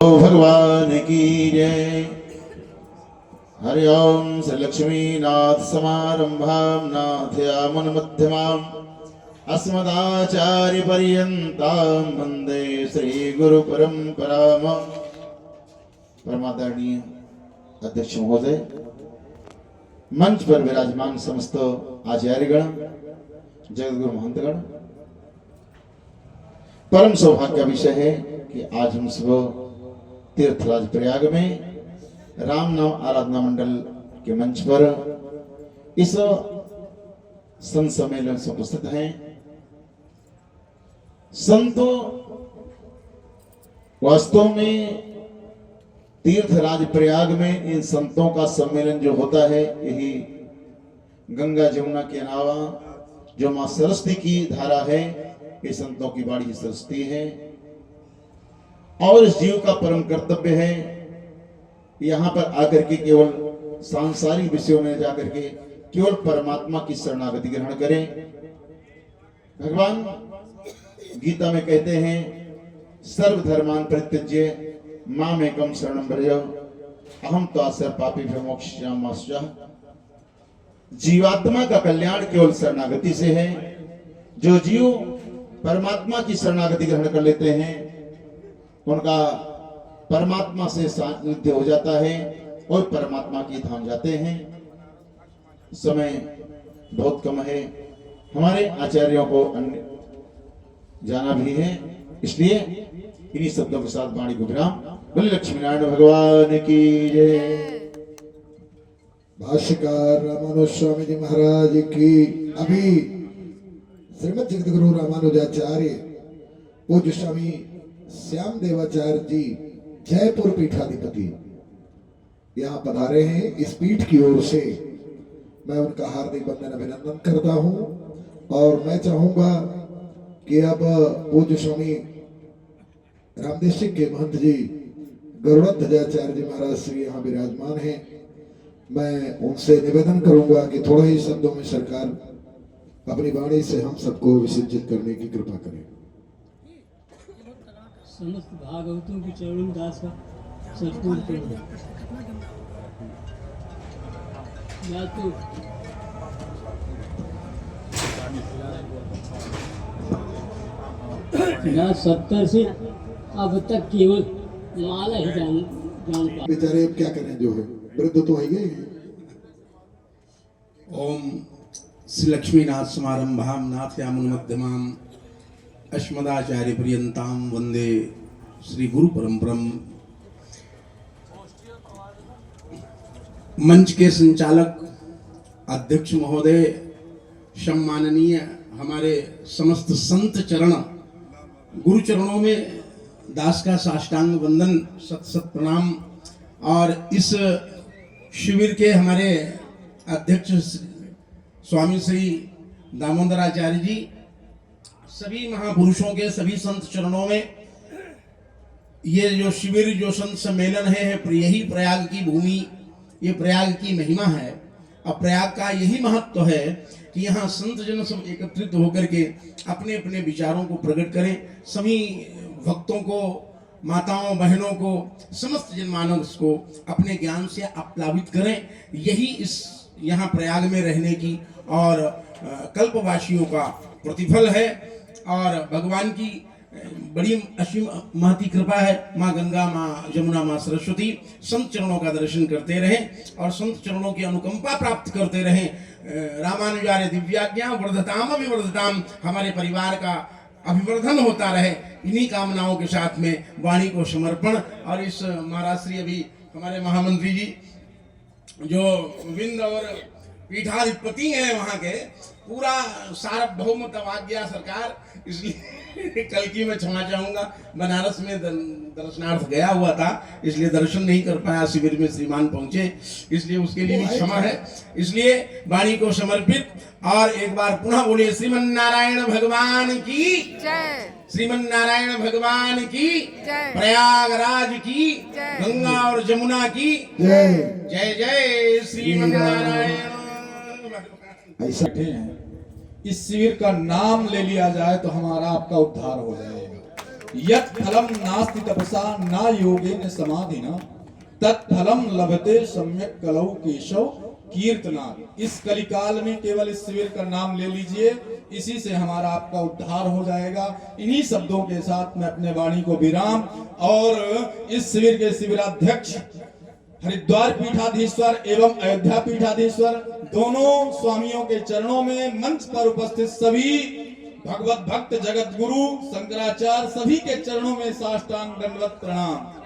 भगवान की जय। हरि ओम श्री लक्ष्मीनाथ समारंभां नाथयामुन मध्यमाम् अस्मदाचार्य पर्यन्तां वंदे श्री गुरु परंपराम्। परमादरणीय अध्यक्ष महोदय, मंच पर विराजमान समस्त आचार्यगण, जगतगुरु महंतगण, परम सौभाग्य का विषय है कि आज हम सब तीर्थराज प्रयाग में राम नाम आराधना मंडल के मंच पर इस संत सम्मेलन से उपस्थित हैं। संतों वास्तव में तीर्थराज प्रयाग में इन संतों का सम्मेलन जो होता है, यही गंगा जमुना के अलावा जो मां सरस्वती की धारा है, ये संतों की बाड़ी सरस्वती है। और इस जीव का परम कर्तव्य है यहाँ पर आकर के केवल सांसारिक विषयों में जाकर के केवल परमात्मा की शरणागति ग्रहण करें। भगवान गीता में कहते हैं, सर्वधर्मान परित्यज्य मामेकं शरणं व्रज अहं त्वास्य पापेभ्यो मोक्षयामि। जीवात्मा का कल्याण केवल शरणागति से है। जो जीव परमात्मा की शरणागति ग्रहण कर लेते हैं, उनका परमात्मा से सान्निध्य हो जाता है और परमात्मा की धाम जाते हैं। समय बहुत कम है, हमारे आचार्यों को अन्य जाना भी है, इसलिए इन्हीं शब्दों के साथ वाणी को विराम। बोले लक्ष्मी नारायण भगवान की जय। भाष्यकार रामानुज स्वामी जी महाराज की। अभी श्रीमद जगतगुरु रामानुजाचार्य पूज्य स्वामी श्याम देवाचार्य जी जयपुर पीठाधिपति यहाँ पधारे हैं। इस पीठ की ओर से मैं उनका हार्दिक वंदन अभिनंदन करता हूँ। और मैं चाहूंगा कि अब पूज्य स्वामी रामदेव सिंह के महंत जी गरुड़ध्वजाचार्य जी महाराज श्री यहाँ विराजमान हैं। मैं उनसे निवेदन करूंगा कि थोड़ा ही शब्दों में सरकार अपनी वाणी से हम सबको विसर्जित करने की कृपा करें। समस्त भागवतों की चरण दास का सतगुरु या 70 से अब तक केवल माला ही जान पा। बेचारे अब क्या करें, जो है वृद्ध तो है गए। ओम श्री लक्ष्मीनाथ समारंभां नाथयामुन मध्यमाम् अस्मदाचार्य पर्यन्तां वंदे श्री गुरु परंपरम। मंच के संचालक अध्यक्ष महोदय, सम्माननीय हमारे समस्त संत चरण, गुरु चरणों में दास का साष्टांग वंदन, सत सत प्रणाम। और इस शिविर के हमारे अध्यक्ष स्वामी श्री दामोदराचार्य जी, सभी महापुरुषों के सभी संत चरणों में ये जो शिविर, जो संत सम्मेलन है, यही प्रयाग की भूमि, ये प्रयाग की महिमा है। अब प्रयाग का यही महत्व है कि यहाँ संत जन सब एकत्रित होकर के अपने अपने विचारों को प्रकट करें। सभी भक्तों को, माताओं बहनों को, समस्त जनमानस को अपने ज्ञान से आप्लावित करें। यही इस यहाँ प्रयाग में रहने की और कल्पवासियों का प्रतिफल है। और भगवान की बड़ी असीम महती कृपा है। माँ गंगा, माँ जमुना, माँ सरस्वती संत चरणों का दर्शन करते रहें और संत चरणों की अनुकंपा प्राप्त करते रहें। रामानुजार्य दिव्याज्ञा वर्धताम अभिवर्धताम, हमारे परिवार का अभिवर्धन होता रहे, इन्हीं कामनाओं के साथ में वाणी को समर्पण। और इस महाराज श्री अभी हमारे महामंत्री जी जो विंद और पीठाधिपति हैं वहाँ के, पूरा सार्वभौम तवाज्ञा सरकार, इसलिए कल की मैं क्षमा चाहूंगा। बनारस में दर्शनार्थ गया हुआ था, इसलिए दर्शन नहीं कर पाया, शिविर में श्रीमान पहुंचे, इसलिए उसके लिए भी क्षमा है। इसलिए वाणी को समर्पित। और एक बार पुनः बोलिए श्रीमन नारायण भगवान की जय, श्रीमन नारायण भगवान की जय, प्रयागराज की जय, गंगा और जमुना की जय। जय जय श्रीमन नारायण। ऐसा हैं, इस शिविर का नाम ले लिया जाए तो हमारा आपका उद्धार हो जाएगा। यत् फलम नास्ति तपसा ना योगेन समाधिना तत्फलम लभते सम्यक कलौ केशव कीर्तना। इस कलिकाल में केवल इस शिविर का नाम ले लीजिए, इसी से हमारा आपका उद्धार हो जाएगा। इन्हीं शब्दों के साथ मैं अपने वाणी को विराम और इस शिविर के शिविराध्यक्ष हरिद्वार पीठाधीश्वर एवं अयोध्या पीठाधीश्वर दोनों स्वामियों के चरणों में मंच पर उपस्थित सभी भगवत भक्त जगत गुरु शंकराचार्य सभी के चरणों में साष्टांग दंडवत प्रणाम।